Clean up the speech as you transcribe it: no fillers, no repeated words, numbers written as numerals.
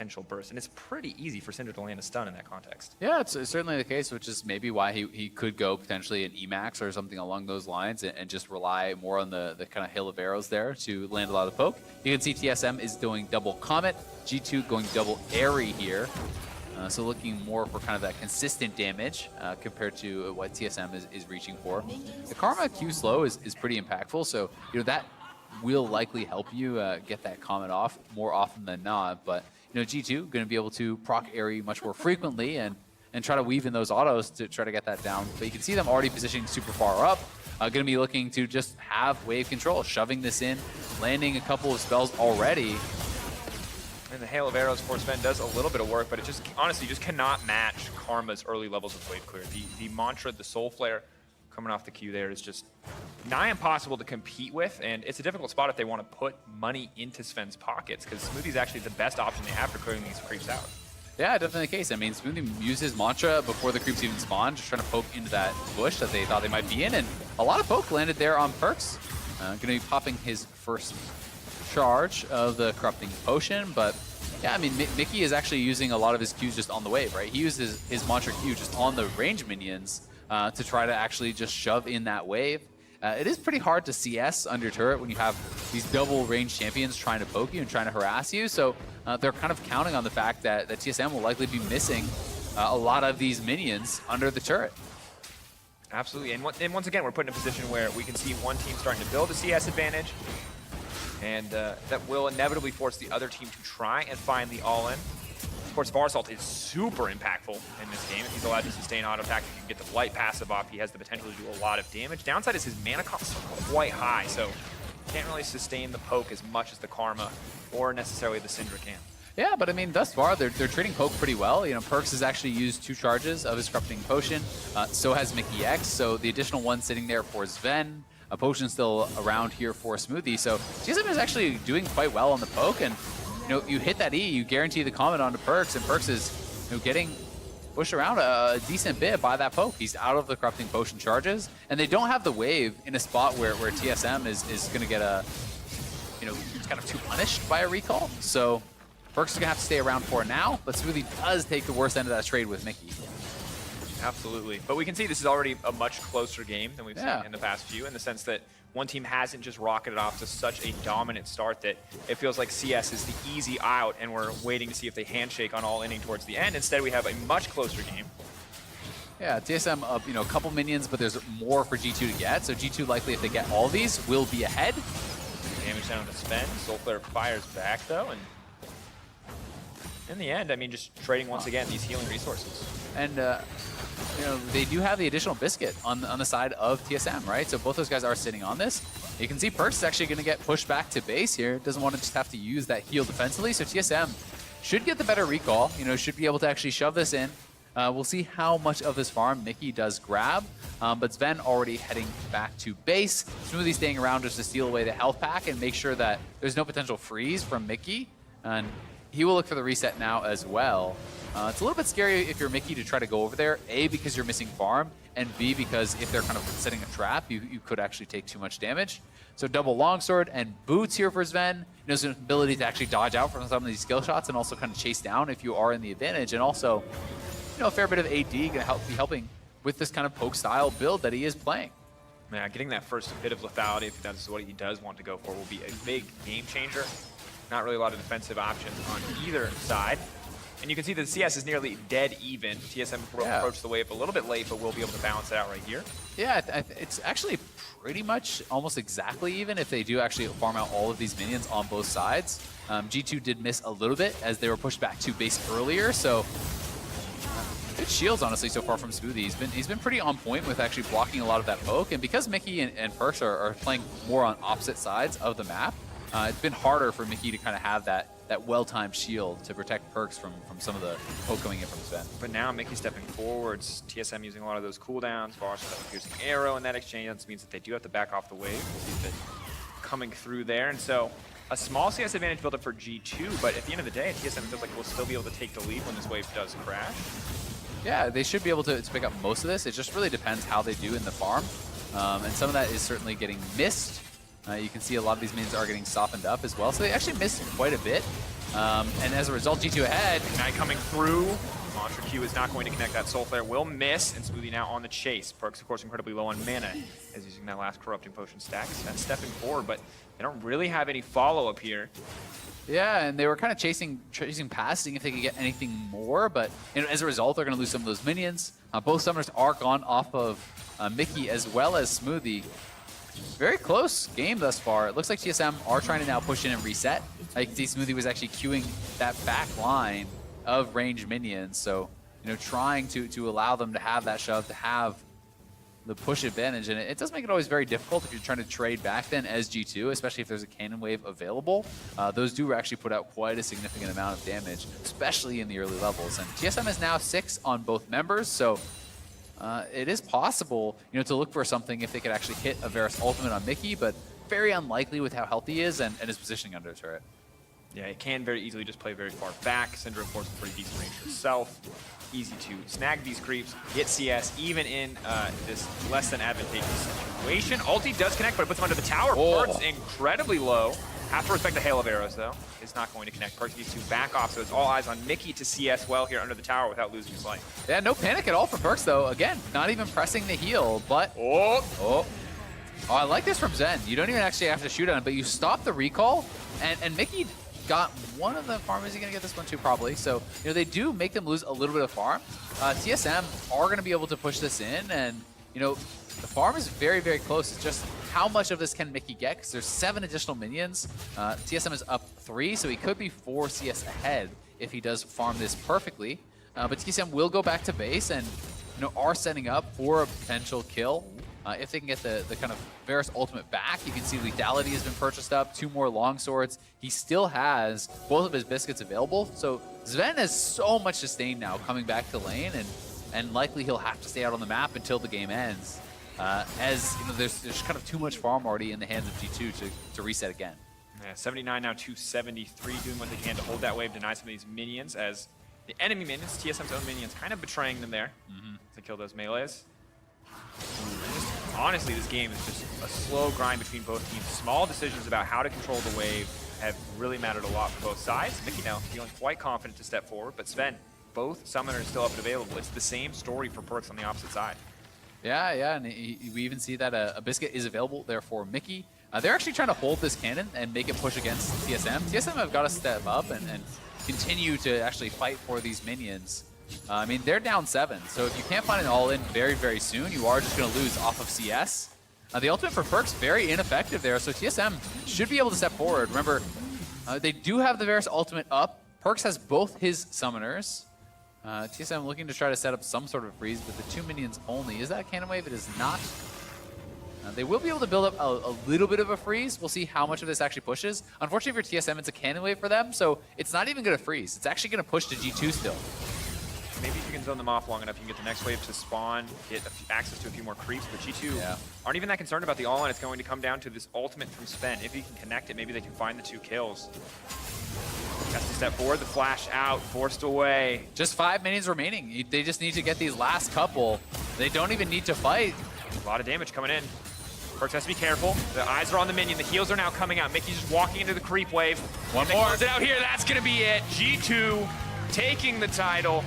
potential burst. And it's pretty easy for Syndra to land a stun in that context. Yeah, it's certainly the case, which is maybe why he could go potentially an Emax or something along those lines and just rely more on the kind of hill of arrows there to land a lot of poke. You can see TSM is doing double Comet, G2 going double Airy here. So looking more for kind of that consistent damage compared to what TSM is reaching for. The Karma Q slow is pretty impactful, so that will likely help you get that Comet off more often than not. But G2 going to be able to proc Airy much more frequently and try to weave in those autos to try to get that down. But you can see them already positioning super far up. Going to be looking to just have wave control, shoving this in, landing a couple of spells already. And the Hail of Arrows for Sven does a little bit of work, but it just honestly just cannot match Karma's early levels of wave clear. The Mantra, the Soul Flare coming off the Q there is just nigh impossible to compete with, and it's a difficult spot if they want to put money into Sven's pockets, because Smoothie's actually the best option they have for clearing these creeps out. Yeah, definitely the case. I mean, Smoothie uses Mantra before the creeps even spawn, just trying to poke into that bush that they thought they might be in, and a lot of poke landed there on Perks. Going to be popping his first charge of the Corrupting Potion, but yeah, I mean, Mickey is actually using a lot of his Qs just on the wave, right? He uses his Mantra Q just on the range minions to try to actually just shove in that wave. It is pretty hard to CS under turret when you have these double range champions trying to poke you and trying to harass you, so they're kind of counting on the fact that TSM will likely be missing a lot of these minions under the turret. Absolutely, and once again, we're put in a position where we can see one team starting to build a CS advantage, and that will inevitably force the other team to try and find the all-in. Of course, Varsalt is super impactful in this game. If he's allowed to sustain auto attack, he can get the Blight passive off. He has the potential to do a lot of damage. Downside is his mana cost is quite high, so can't really sustain the poke as much as the Karma or necessarily the Syndra can. Yeah, but I mean, thus far, they're trading poke pretty well. Perks has actually used 2 charges of his Corrupting Potion. So has Mickey X, so the additional one sitting there for Sven. A Potion still around here for Smoothie. So TSM is actually doing quite well on the poke, and you hit that E, you guarantee the comment onto Perks, and Perks is getting pushed around a decent bit by that poke. He's out of the Corrupting Potion charges, and they don't have the wave in a spot where TSM is going to get kind of too punished by a recall. So Perks is going to have to stay around for now, but Smoothie does take the worst end of that trade with Mickey. Absolutely. But we can see this is already a much closer game than we've seen in the past few, in the sense that one team hasn't just rocketed off to such a dominant start that it feels like CS is the easy out and we're waiting to see if they handshake on all inning towards the end. Instead, we have a much closer game. Yeah, TSM up, a couple minions, but there's more for G2 to get. So G2 likely, if they get all these, will be ahead. Damage down on the Sven. Soul Flare fires back, though, and in the end, I mean, just trading once again these healing resources. And they do have the additional biscuit on the side of TSM, right? So both those guys are sitting on this. You can see Perks is actually going to get pushed back to base here. Doesn't want to just have to use that heal defensively. So TSM should get the better recall. Should be able to actually shove this in. We'll see how much of this farm Mickey does grab. But Sven already heading back to base. Smoothie staying around just to steal away the health pack and make sure that there's no potential freeze from Mickey. And he will look for the reset now as well. It's a little bit scary if you're Mickey to try to go over there, A, because you're missing farm, and B, because if they're kind of setting a trap, you could actually take too much damage. So double longsword and boots here for Sven. There's an ability to actually dodge out from some of these skill shots and also kind of chase down if you are in the advantage. And also, a fair bit of AD going to be helping with this kind of poke style build that he is playing. Yeah, getting that first bit of lethality, if that's what he does want to go for, will be a big game changer. Not really a lot of defensive options on either side. And you can see that the CS is nearly dead even. TSM will approach the wave a little bit late, but we'll be able to balance it out right here. Yeah, it's actually pretty much almost exactly even if they do actually farm out all of these minions on both sides. G2 did miss a little bit as they were pushed back to base earlier, so good shields, honestly, so far from Smoothie. He's been pretty on point with actually blocking a lot of that poke, and because Mickey and Perks are playing more on opposite sides of the map, it's been harder for Mickey to kind of have that well-timed shield to protect Perks from some of the poke coming in from Sven. But now Mickey stepping forwards, TSM using a lot of those cooldowns, Varsalt using arrow in that exchange. That means that they do have to back off the wave. We'll see it coming through there, and so a small CS advantage built up for G2, but at the end of the day, TSM feels like we'll still be able to take the lead when this wave does crash. Yeah, they should be able to pick up most of this. It just really depends how they do in the farm, and some of that is certainly getting missed. You can see a lot of these minions are getting softened up as well, so they actually missed quite a bit. And as a result, G2 ahead. Ignite coming through. Mantra Q is not going to connect. That Soul Flare will miss, and Smoothie now on the chase. Perks, of course, incredibly low on mana as using that last Corrupting Potion stacks. That's stepping forward, but they don't really have any follow-up here. Yeah, and they were kind of chasing past, seeing if they could get anything more, but as a result, they're going to lose some of those minions. Both summoners are gone off of Mickey as well as Smoothie. Very close game thus far. It looks like TSM are trying to now push in and reset. I can see Smoothie was actually queuing that back line of ranged minions, so trying to allow them to have that shove, to have the push advantage, and it does make it always very difficult if you're trying to trade back then as G2, especially if there's a cannon wave available. Those do actually put out quite a significant amount of damage, especially in the early levels. And TSM is now 6 on both members, so it is possible to look for something if they could actually hit a Varus ultimate on Mickey, but very unlikely with how healthy he is and his positioning under the turret. Yeah, it can very easily just play very far back. Syndra, of course, a pretty decent range herself. Easy to snag these creeps, get CS, even in this less than advantageous situation. Ulti does connect, but it puts him under the tower. Perks incredibly low. Have to respect the hail of arrows, though. It's not going to connect. Perks needs to back off, so it's all eyes on Mickey to CS well here under the tower without losing his life. Yeah, no panic at all for Perks, though. Again, not even pressing the heal, but... Oh, I like this from Zen. You don't even actually have to shoot on him, but you stop the recall, and Mickey got one of the farm. Is he going to get this one too? Probably. So, they do make them lose a little bit of farm. TSM are going to be able to push this in, and, the farm is very, very close. It's just how much of this can Mickey get? Because there's 7 additional minions. TSM is up 3, so he could be 4 CS ahead if he does farm this perfectly. But TSM will go back to base and, are setting up for a potential kill. If they can get the kind of Varus ultimate back, you can see lethality has been purchased up, 2 more long swords. He still has both of his biscuits available. So Sven has so much sustain now coming back to lane, and likely he'll have to stay out on the map until the game ends. As there's kind of too much farm already in the hands of G2 to reset again. Yeah, 79 now to 73, doing what they can to hold that wave, deny some of these minions as the enemy minions, TSM's own minions, kind of betraying them there to kill those melees. Honestly, this game is just a slow grind between both teams. Small decisions about how to control the wave have really mattered a lot for both sides. Mickey now feeling quite confident to step forward, but Sven, both summoners still up and available. It's the same story for Perks on the opposite side. Yeah, and we even see that a biscuit is available there for Mickey. They're actually trying to hold this cannon and make it push against TSM. TSM have got to step up and continue to actually fight for these minions. I mean, they're down 7, so if you can't find an all-in very, very soon, you are just going to lose off of CS. The ultimate for Perks, very ineffective there, so TSM should be able to step forward. Remember, they do have the Varus ultimate up. Perks has both his summoners. TSM looking to try to set up some sort of freeze with the 2 minions only. Is that a cannon wave? It is not. They will be able to build up a little bit of a freeze. We'll see how much of this actually pushes. Unfortunately for TSM, it's a cannon wave for them, so it's not even going to freeze. It's actually going to push to G2 still. Maybe if you can zone them off long enough, you can get the next wave to spawn, get access to a few more creeps, but G2 aren't even that concerned about the all-in. It's going to come down to this ultimate from Sven. If he can connect it, maybe they can find the 2 kills. Has to step forward, the flash out, forced away. Just 5 minions remaining. They just need to get these last couple. They don't even need to fight. A lot of damage coming in. Perks has to be careful. The eyes are on the minion. The heals are now coming out. Mickey's just walking into the creep wave. One more. Close it out here. That's going to be it. G2 taking the title.